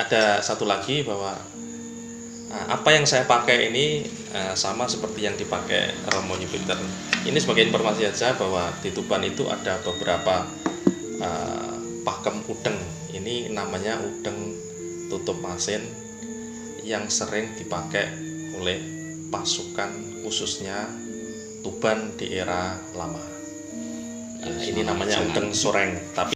ada satu lagi bahwa apa yang saya pakai ini sama seperti yang dipakai Romo Jupiter. Ini sebagai informasi saja bahwa di Tuban itu ada beberapa pakem udeng. Ini namanya udeng tutup masin yang sering dipakai oleh pasukan khususnya Tuban di era lama. Ini namanya udeng soreng. Tapi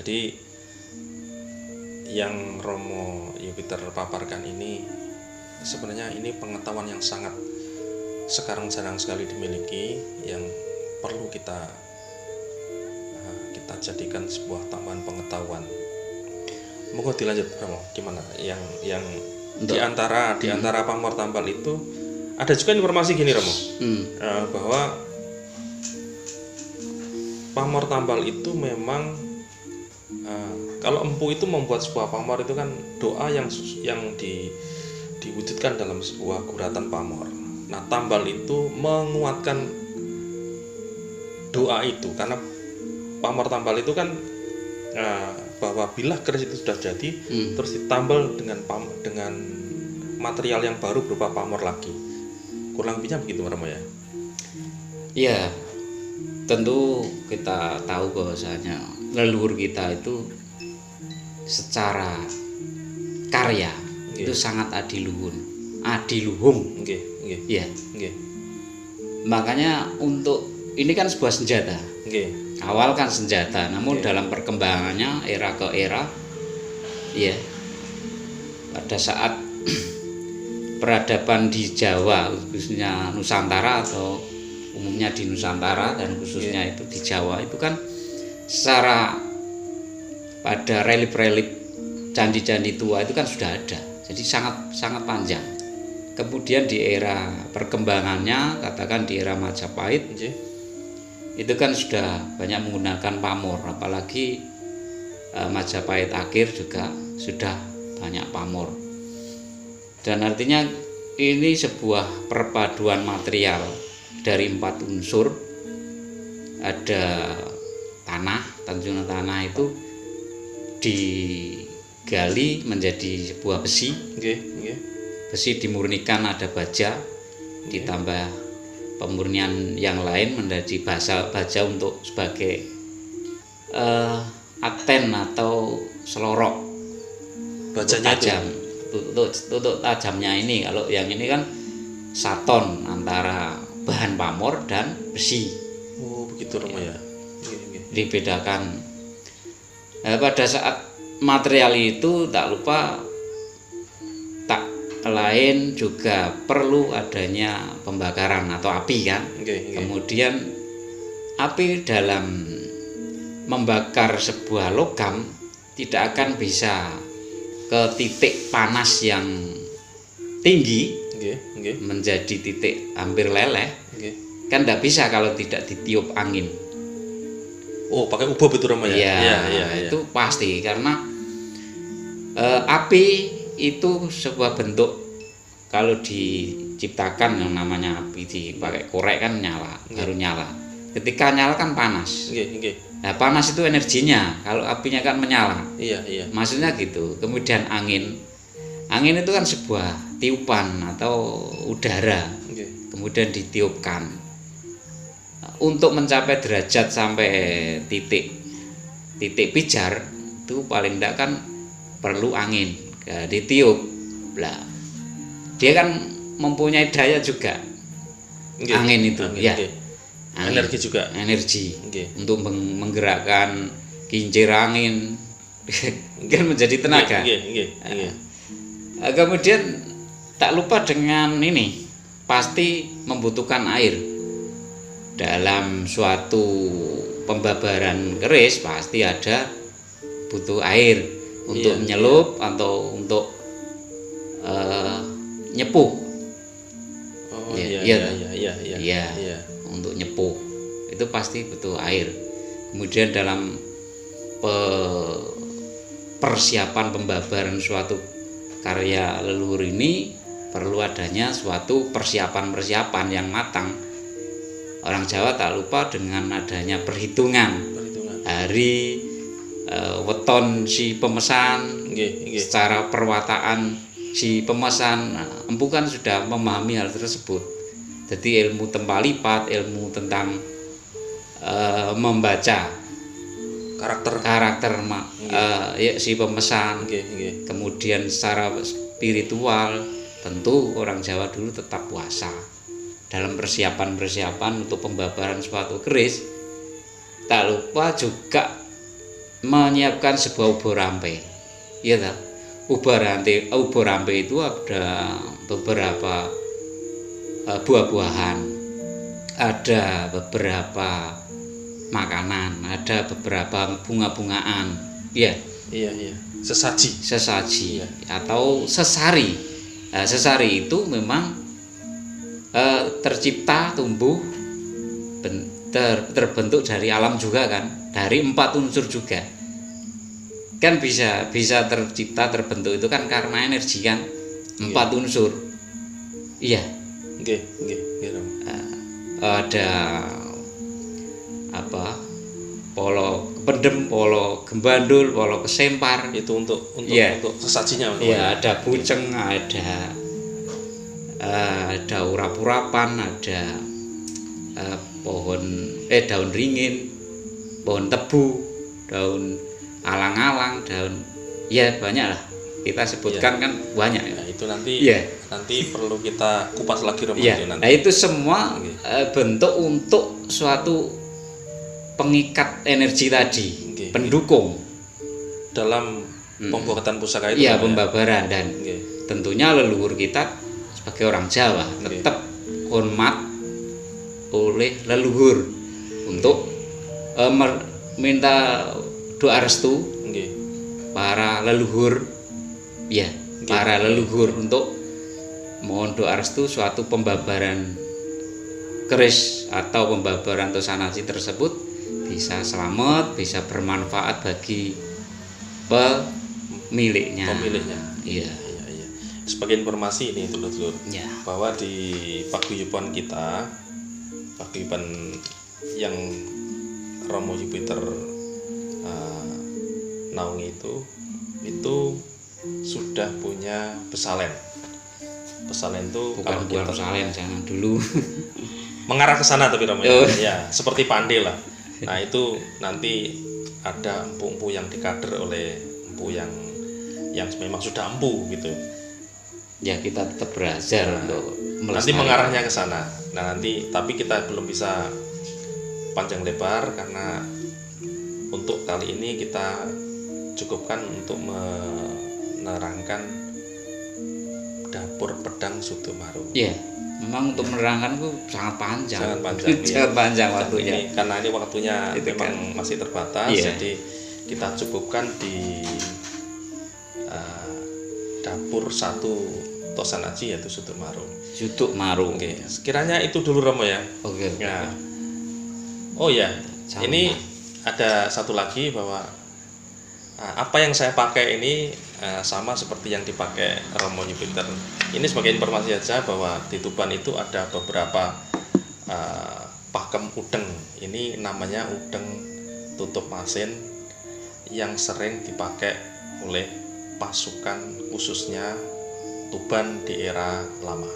jadi yang Romo Jupiter paparkan ini sebenarnya ini pengetahuan yang sangat sekarang jarang sekali dimiliki, yang perlu kita jadikan sebuah tambahan pengetahuan. Monggo dilanjut Romo, gimana yang di antara pamor tambal itu ada juga informasi gini Romo, bahwa pamor tambal itu memang kalau empu itu membuat sebuah pamor itu kan doa yang diwujudkan dalam sebuah guratan pamor. Nah, tambal itu menguatkan doa itu, karena pamor tambal itu kan bahwa bila keris itu sudah jadi terus ditambal dengan material yang baru berupa pamor lagi. Kurang lebihnya begitu Romo ya. Iya, tentu kita tahu bahwasanya leluhur kita itu secara karya itu sangat adiluhung. Iya. Makanya untuk ini kan sebuah senjata. Awal kan senjata, namun dalam perkembangannya era ke era, ya, pada saat peradaban di Jawa, khususnya Nusantara atau umumnya di Nusantara dan khususnya itu di Jawa, itu kan secara pada relief-relief candi-candi tua itu kan sudah ada, jadi sangat panjang. Kemudian di era perkembangannya, katakan di era Majapahit, itu kan sudah banyak menggunakan pamor, apalagi Majapahit akhir juga sudah banyak pamor. Dan artinya ini sebuah perpaduan material dari 4 unsur. Ada tanah itu digali menjadi sebuah besi. Besi dimurnikan, ada baja, ditambah pemurnian yang lain menjadi baja untuk sebagai akten atau selorok bajanya tajam, untuk tajamnya ini. Kalau yang ini kan saton antara bahan pamor dan besi. Oh begitu Romo ya. Dibedakan. Pada saat material itu tak lupa lain juga perlu adanya pembakaran atau api kan. Kemudian api dalam membakar sebuah logam tidak akan bisa ke titik panas yang tinggi menjadi titik hampir leleh. Kan tidak bisa kalau tidak ditiup angin. Oh pakai ubah betul Romo ya? Iya, itu pasti, karena api itu sebuah bentuk, kalau diciptakan yang namanya api dipakai korek kan nyala, baru nyala. Ketika nyala kan panas. Nah, panas itu energinya, kalau apinya kan menyala. Maksudnya gitu. Kemudian angin itu kan sebuah tiupan atau udara. Kemudian ditiupkan. Untuk mencapai derajat sampai titik pijar itu paling tidak kan perlu angin, ditiup lah. Dia kan mempunyai daya juga, angin itu. Angin. Energi juga. Untuk menggerakkan kincir angin kan menjadi tenaga. Kemudian tak lupa dengan ini, pasti membutuhkan air. Dalam suatu pembabaran keris pasti ada butuh air. untuk menyelup atau untuk nyepuh. Oh Iya. Untuk nyepuh itu pasti butuh air. Kemudian dalam persiapan pembabaran suatu karya leluhur ini perlu adanya suatu persiapan yang matang. Orang Jawa tak lupa dengan adanya perhitungan hari, weton si pemesan, secara perwataan si pemesan. Nah, empu kan sudah memahami hal tersebut. Jadi ilmu tempat lipat, ilmu tentang membaca karakter si pemesan. Kemudian secara spiritual tentu orang Jawa dulu tetap puasa. Dalam persiapan untuk pembabaran suatu keris, tak lupa juga menyiapkan sebuah ubur rampe. Iya tak? Ubur rampe itu ada beberapa buah-buahan, ada beberapa makanan, ada beberapa bunga-bungaan, iya. Sesaji atau sesari. Nah, sesari itu memang tercipta, tumbuh, terbentuk dari alam juga kan, dari 4 unsur juga. Kan bisa tercipta, terbentuk itu kan karena energi kan, 4 unsur. Iya. Ada polo pendem, polo gembandul, polo kesempar. Itu untuk sesajinya. Iya, ada buceng, ada urap-urapan, ada daun ringin, pohon tebu, daun alang-alang, daun banyak lah. Kita sebutkan kan banyak. Nah, itu nanti perlu kita kupas lagi Romo. Nah, itu semua bentuk untuk suatu pengikat energi tadi, pendukung dalam pembuatan pusaka itu. Iya, pembabaran. Dan tentunya leluhur kita sebagai orang Jawa tetap hormat oleh leluhur untuk minta doa restu para leluhur. Para leluhur untuk mohon doa restu suatu pembabaran keris atau pembabaran Tosanaji tersebut bisa selamat, bisa bermanfaat bagi pemiliknya. Iya. Sebagai informasi ini dulur-dulur, bahwa di paguyuban kita, paguyuban yang Romo Jupiter naungi itu sudah punya pesalen. Pesalen itu bukan pesalen, jangan dulu. Mengarah ke sana tapi Romo. Ya, seperti Pande lah. Nah, itu nanti ada empu-empu yang dikader oleh empu yang memang sudah empu gitu. Ya, kita tetap belajar untuk nanti mengarahnya ke sana. Nah, nanti tapi kita belum bisa panjang lebar karena untuk kali ini kita cukupkan untuk menerangkan dapur pedang Sutomaru. Iya, memang untuk menerangkan itu sangat panjang. Sangat panjang waktunya. Karena ini waktunya itu memang masih terbatas, jadi kita cukupkan di dapur 1 Tosanaji yaitu Sutomaru. Sekiranya itu dulu Romo ya. Nah. Oh ya, ini ada satu lagi bahwa apa yang saya pakai ini sama seperti yang dipakai Romo Jupiter. Ini sebagai informasi saja bahwa di Tuban itu ada beberapa pakem udeng. Ini namanya udeng tutup masin yang sering dipakai oleh pasukan khususnya Tuban di era lama.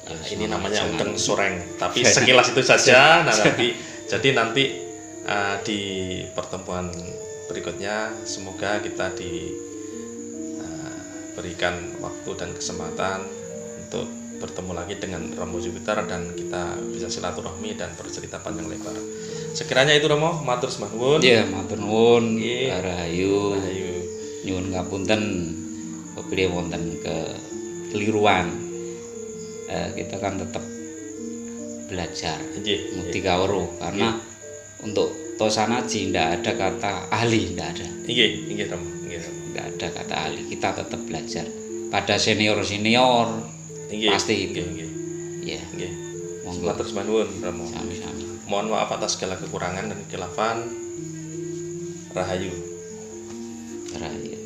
Ini namanya udeng soreng. Tapi sekilas itu saja. Jadi nanti di pertemuan berikutnya semoga kita diberikan waktu dan kesempatan untuk bertemu lagi dengan Romo Jupiter dan kita bisa silaturahmi dan bercerita panjang lebar. Sekiranya itu Romo, matur nuwun. Iya, matur nuwun. Rahayu. Nyuwun ngapunten apabila wonten kekeliruan. Kita kan tetap belajar muti kawruh karena untuk Tosanaji tidak ada kata ahli, tidak ada. Iya, Romo. nggak ada kata ahli, kita tetap belajar pada senior Nggih, pasti itu. nggih, nggih. Ya, Nggih. monggo. Matur nuwun Romo. Sami-sami. Mohon maaf atas segala kekurangan dan kekilafan. Rahayu. Rahayu.